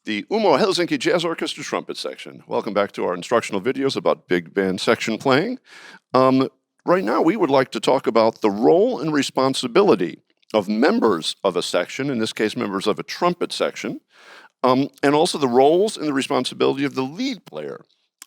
the UMO Helsinki Jazz Orchestra trumpet section. Welcome back to our instructional videos about big band section playing. Right now, we would like to talk about the role and responsibility of members of a section, in this case, members of a trumpet section, and also the roles and the responsibility of the lead player.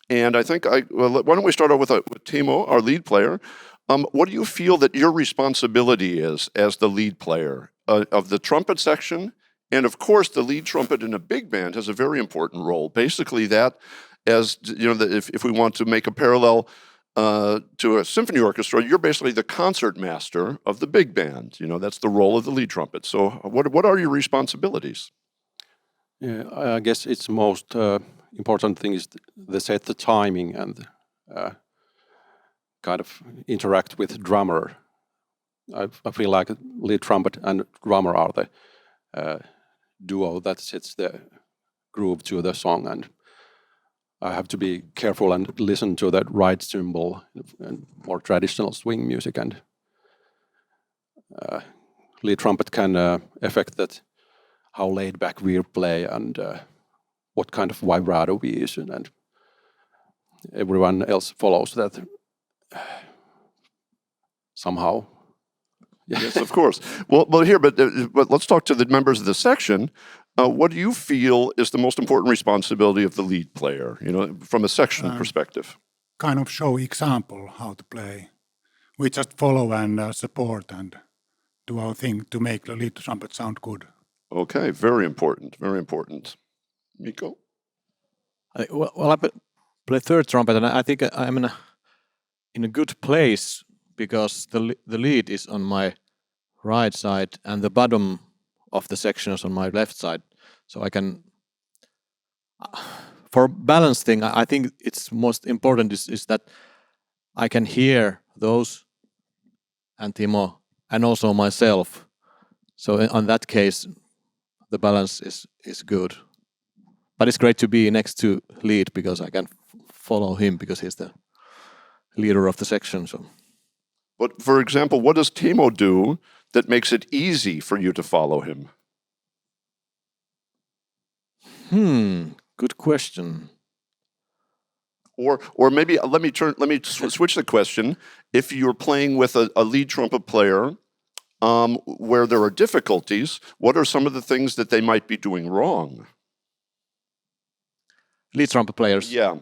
And I think, why don't we start out with TIMO, our lead player. What do you feel that your responsibility is as the lead player of the trumpet section? And of course, the lead trumpet in a big band has a very important role. Basically, that, as you know, if we want to make a parallel to a symphony orchestra, you're basically the concert master of the big band. You know, that's the role of the lead trumpet. So, what are your responsibilities? Yeah, I guess it's most important thing is they set the timing and kind of interact with drummer. I feel like lead trumpet and drummer are the duo that sets the groove to the song, and I have to be careful and listen to that right cymbal and more traditional swing music, and lead trumpet can affect that how laid back we play and what kind of vibrato we use, and everyone else follows that somehow. Yes, of course. Well, but let's talk to the members of the section. What do you feel is the most important responsibility of the lead player? You know, from a section perspective. Kind of show example how to play. We just follow and support and do our thing to make the lead trumpet sound good. Okay, very important. Very important. Mikko? I play third trumpet, and I think I'm in a good place because the lead is on my right side and the bottom of the section is on my left side. So I can, for balancing, I think it's most important is that I can hear those and TIMO and also myself. So in that case, the balance is good. But it's great to be next to lead because I can follow him because he's the leader of the section. So. But for example, what does TIMO do that makes it easy for you to follow him? Good question. Or maybe let me switch the question. If you're playing with a lead trumpet player where there are difficulties, what are some of the things that they might be doing wrong? Lead trumpet players? Yeah.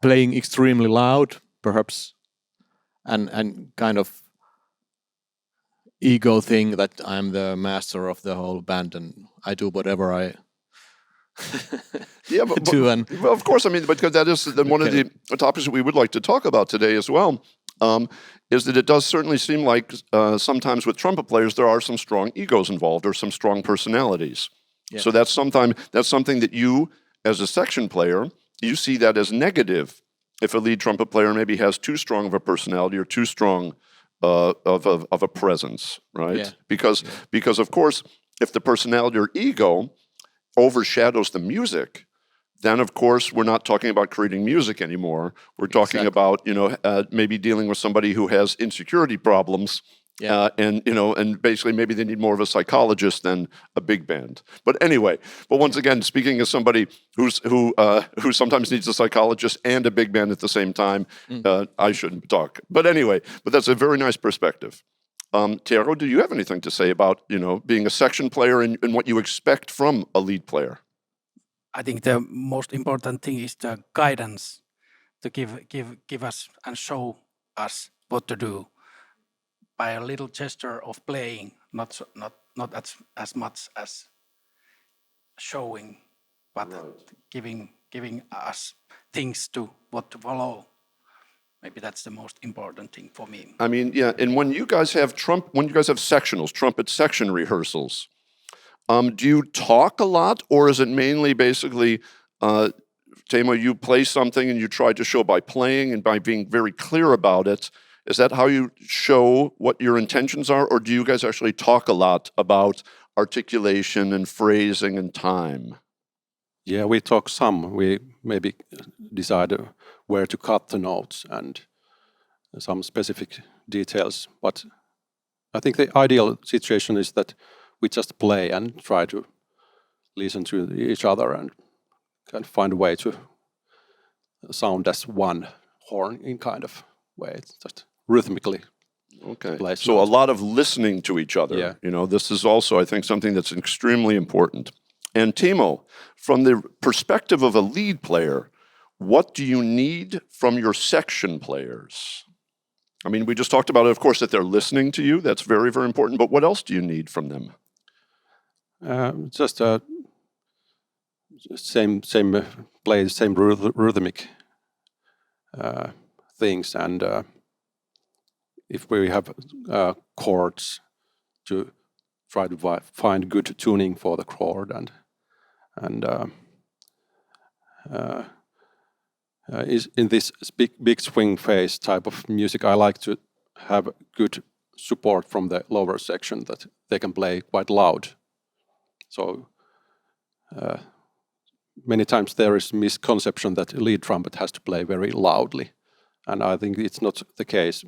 Playing extremely loud, perhaps, and kind of ego thing that I'm the master of the whole band and I do whatever I do. Well, of course, I mean, because that is one of the topics that we would like to talk about today as well, is that it does certainly seem like sometimes with trumpet players there are some strong egos involved or some strong personalities. Yeah. So that's something that you, as a section player, you see that as negative if a lead trumpet player maybe has too strong of a personality or too strong of a presence, right? Yeah. Because of course, if the personality or ego overshadows the music, then of course we're not talking about creating music anymore. We're talking about maybe dealing with somebody who has insecurity problems. Yeah. And basically maybe they need more of a psychologist than a big band. But anyway, once again, speaking as somebody who sometimes needs a psychologist and a big band at the same time, I shouldn't talk. But anyway, that's a very nice perspective. TERO, do you have anything to say about being a section player and what you expect from a lead player? I think the most important thing is the guidance to give us and show us what to do. By a little gesture of playing, not as much as showing, but giving us things to what to follow. Maybe that's the most important thing for me. I mean, yeah. And when you guys have sectionals, trumpet section rehearsals, do you talk a lot, or is it mainly basically, TEMO, you play something and you try to show by playing and by being very clear about it? Is that how you show what your intentions are, or do you guys actually talk a lot about articulation and phrasing and time? Yeah, we talk some. We maybe decide where to cut the notes and some specific details. But I think the ideal situation is that we just play and try to listen to each other and kind of find a way to sound as one horn in kind of way. It's just rhythmically. Okay. Play So a notes. lot of listening to each other. Yeah. You know, this is also, I think, something that's extremely important. And Timo, from the perspective of a lead player, what do you need from your section players? I mean, we just talked about it, of course, that they're listening to you. That's very, very important. But what else do you need from them? Just same play, same rhythmic things, and if we have chords, to try to find good tuning for the chord, and is in this big swing phase type of music, I like to have good support from the lower section that they can play quite loud. So many times there is misconception that lead trumpet has to play very loudly, and I think it's not the case.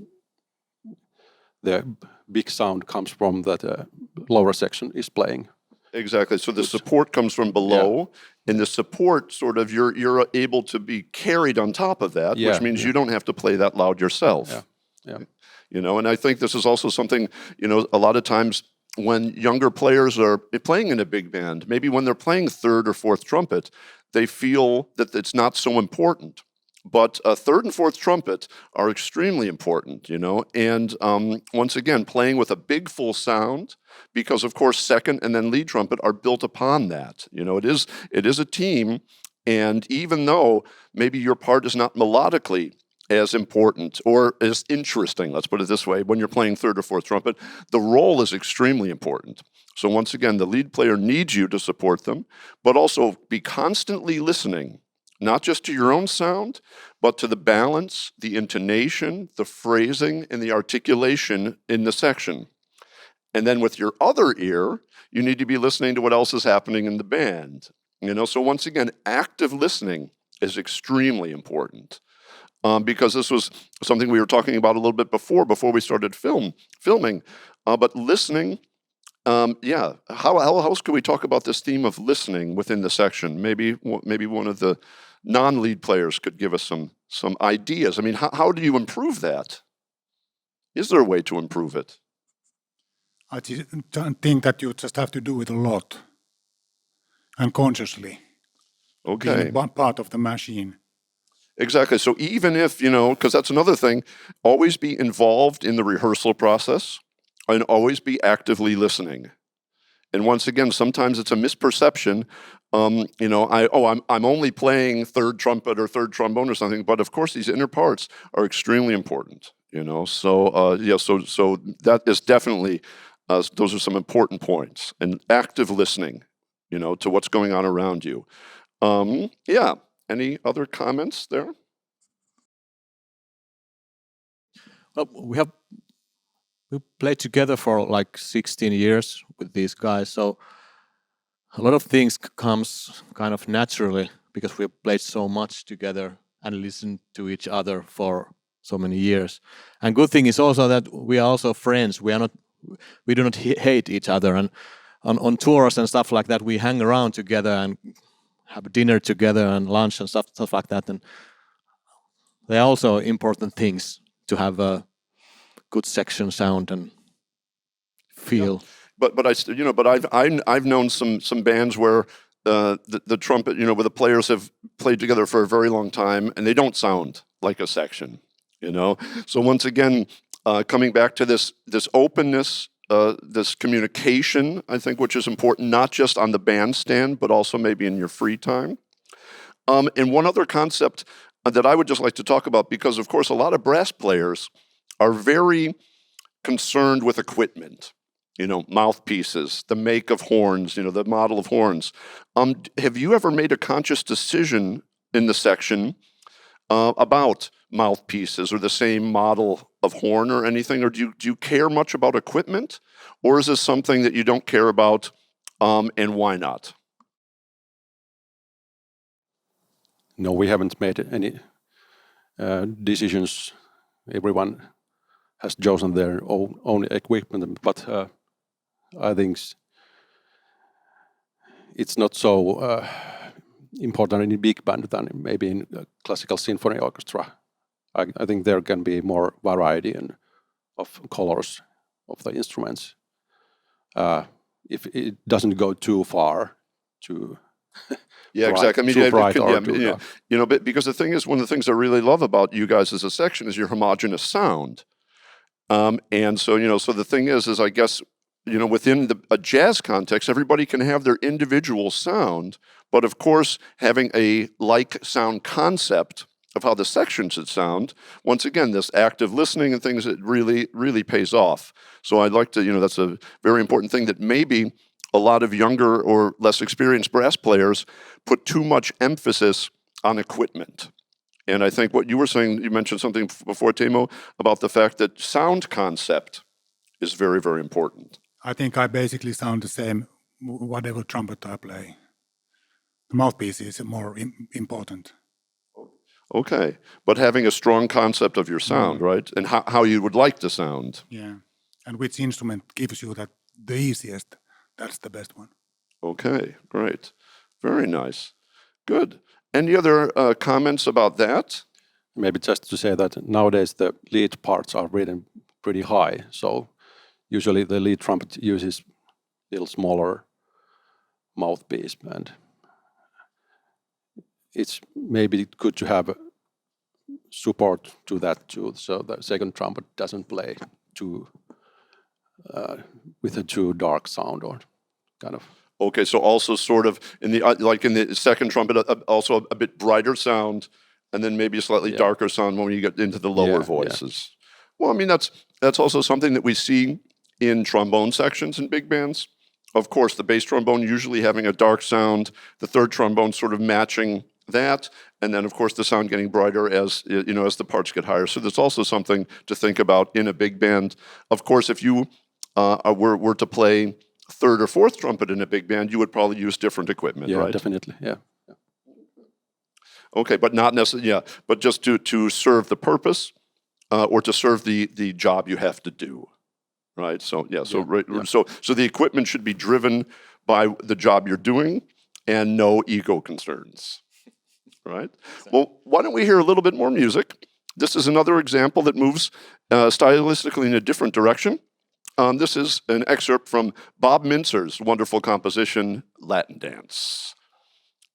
The big sound comes from that lower section is playing. Exactly. So the support comes from below, and the support sort of you're able to be carried on top of that, which means you don't have to play that loud yourself. Yeah. You know, and I think this is also something, you know, a lot of times when younger players are playing in a big band, maybe when they're playing third or fourth trumpet, they feel that it's not so important. But third and fourth trumpet are extremely important, you know, and once again, playing with a big full sound, because of course second and then lead trumpet are built upon that. You know, it is a team, and even though maybe your part is not melodically as important or as interesting, let's put it this way, when you're playing third or fourth trumpet, the role is extremely important. So once again, the lead player needs you to support them, but also be constantly listening, not just to your own sound, but to the balance, the intonation, the phrasing, and the articulation in the section. And then with your other ear, you need to be listening to what else is happening in the band. You know, so once again, active listening is extremely important. Because this was something we were talking about a little bit before we started filming. But listening, how else could we talk about this theme of listening within the section? Maybe one of the non-lead players could give us some ideas. I mean, how do you improve that? Is there a way to improve it? I think that you just have to do it a lot and consciously. Okay. Being part of the machine. Exactly. So even if, you know, because that's another thing, always be involved in the rehearsal process and always be actively listening. And once again, sometimes it's a misperception. You know, I'm only playing third trumpet or third trombone or something, but of course these inner parts are extremely important. You know, so so that is definitely those are some important points, and active listening, you know, to what's going on around you. Yeah. Any other comments there? Well, we played together for like 16 years with these guys, so a lot of things comes kind of naturally because we played so much together and listened to each other for so many years. And good thing is also that we are also friends. We do not hate each other, and on tours and stuff like that, we hang around together and have dinner together and lunch and stuff like that. And they are also important things to have a good section sound and feel. Yeah. But I've known some bands where the trumpet, you know, where the players have played together for a very long time and they don't sound like a section, you know. So once again, coming back to this openness, this communication, I think, which is important, not just on the bandstand, but also maybe in your free time. And one other concept that I would just like to talk about, because of course a lot of brass players are very concerned with equipment, you know, mouthpieces, the make of horns, you know, the model of horns. Have you ever made a conscious decision in the section about mouthpieces or the same model of horn or anything? Or do you care much about equipment? Or is this something that you don't care about, and why not? No, we haven't made any decisions. Everyone has chosen their own equipment, but I think it's not so important in a big band than maybe in a classical symphony orchestra. I think there can be more variety of colors of the instruments. If it doesn't go too far to Yeah, bright, exactly. I mean, too yeah, bright or yeah, too yeah. dark. You know, but because the thing is, one of the things I really love about you guys as a section is your homogeneous sound. And so, you know, so the thing is I guess, you know, within a jazz context, everybody can have their individual sound, but of course, having a like sound concept of how the section should sound, once again, this active listening and things, it really, really pays off. So I'd like to, you know, that's a very important thing that maybe a lot of younger or less experienced brass players put too much emphasis on equipment. And I think what you were saying, you mentioned something before, TIMO, about the fact that sound concept is very, very important. I think I basically sound the same whatever trumpet I play. The mouthpiece is more important. Okay, but having a strong concept of your sound, right? And how you would like to sound. Yeah, and which instrument gives you that the easiest, that's the best one. Okay, great. Very nice. Good. Any other comments about that? Maybe just to say that nowadays the lead parts are written pretty high, so usually the lead trumpet uses a little smaller mouthpiece, and it's maybe good to have support to that too, so the second trumpet doesn't play too with a too dark sound or kind of. Okay, so also sort of in the like in the second trumpet, also a bit brighter sound, and then maybe a slightly darker sound when you get into the lower voices. Well, I mean that's also something that we see in trombone sections in big bands. Of course, the bass trombone usually having a dark sound, the third trombone sort of matching that, and then of course the sound getting brighter as you know as the parts get higher. So there's also something to think about in a big band. Of course, if you were to play third or fourth trumpet in a big band, you would probably use different equipment, yeah, right? Definitely, yeah. Okay, but not necessarily, yeah, but just to serve the purpose or to serve the job you have to do, right? So yeah, so so the equipment should be driven by the job you're doing and no ego concerns, right? Well, why don't we hear a little bit more music? This is another example that moves stylistically in a different direction. This is an excerpt from Bob Mintzer's wonderful composition, Latin Dance.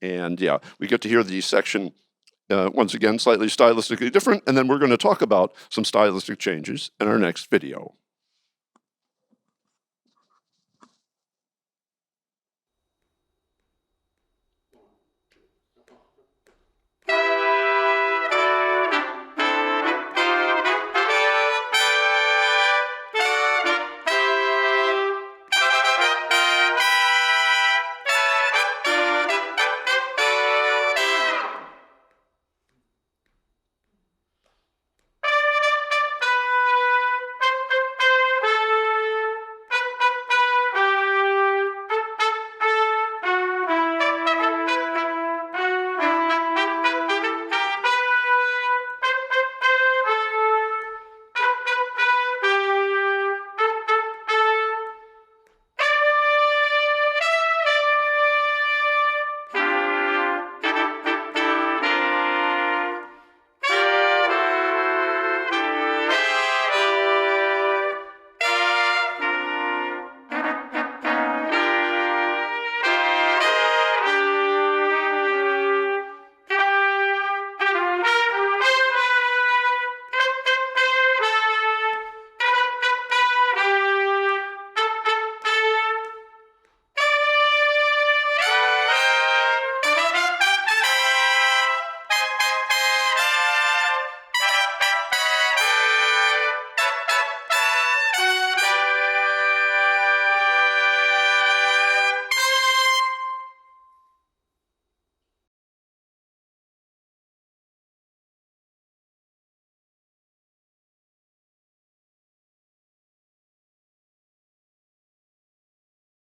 And yeah, we get to hear the section, once again, slightly stylistically different, and then we're going to talk about some stylistic changes in our next video.